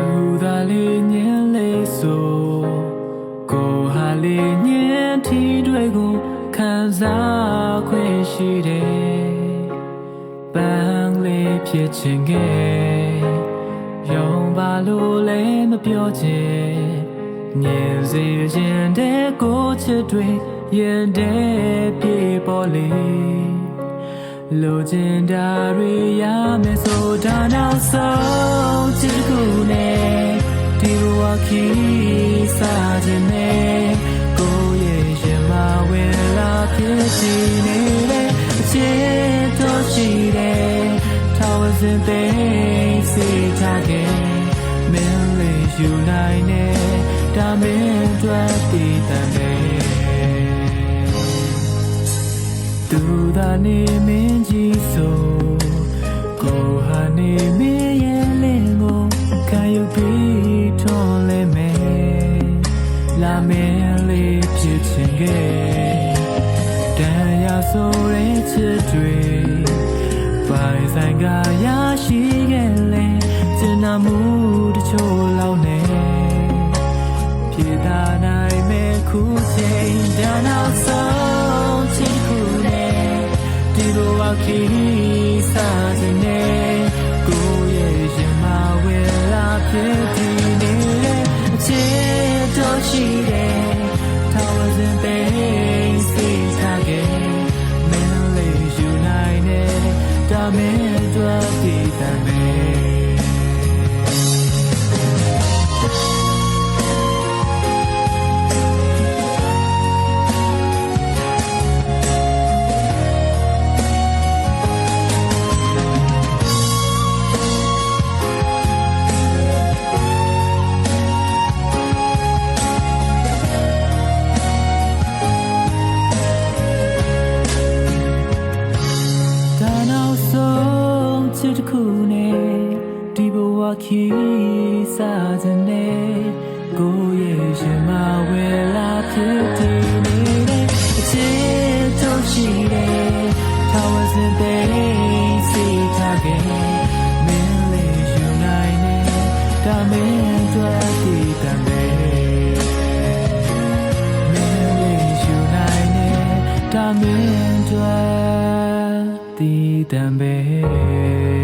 သူသာလေးညင်လေးဆိုကိုဟာလေးညင်ထီတွေကိုခံစားခွင့်ရှိတယ်ပန်းလေးဖြစ်ချင်ခဲ့ရုံပါလို့လည်းမပြောချင်ညင်စေခြင်းတဲ့ကိုချစ်တွေရင်တဲ့ပြေပေါ်လေလိုချင်တာတွေရမယ်ဆိုတာနောက်ဆုံးချစ်ခုနဲ့ဒီဘဝခီးစားခြင်းနဲ့ကိုရဲ့ရင်မဝင်လာဖြစ်စီနေတဲ့ချစ်တော်ရှိတဲ့ထာဝစဉ်သိစိတ်ထားခဲ့မင်းလေးယူနိုင်တဲ့ဒါမင်းအတွက်တည်တံတယ်သူသာနေမင်းကြီးဆိုကိုဟာနေမင်းရဲ့လင်းကိုခံယူပြီးထွန်လဲမယ်လာမင်းလေးဖြစ်ချင်ခဲ့တန်ရဆိုတဲ့ချစ်တွေပိုင်ဆိုင်ကရရှိခဲ့လဲကျင်နာမှုတချို့လောက်နဲ့ပြေသာနိုင်မဲ့ခုချိန်တန်နောက်ဆုံးချစ်ခုနဲ့ဒီလိုဝခီးစားခြင်းနဲ့ကိုရဲ့ရင်မဝဲလာဖြစ်ဒီနေအချစ်တော်ရှိတဲ့ထာဝစဉ်သိစိတ်ထားခဲ့မင်းလေးယူနိုင်တဲ့ဒါမင်းအတွက်တည်တံမယ်ချစ်တစ်ခုနဲ့ဒီဘဝခီးစားခြင်းနဲ့ကိုရဲ့ရင်မဝဲလာဖြစ်တည်နေတဲ့အချစ်တို့ရှိတဲ့ထာဝစဉ်သိစိတ်ထားခဲ့မင်းလေးယူနိုင်တဲ့ဒါမင်းအတွက်တည်တံမယ်မင်းလေးယူနိုင်တဲ့ဒါမင်းအတွက်တည်တံမယ်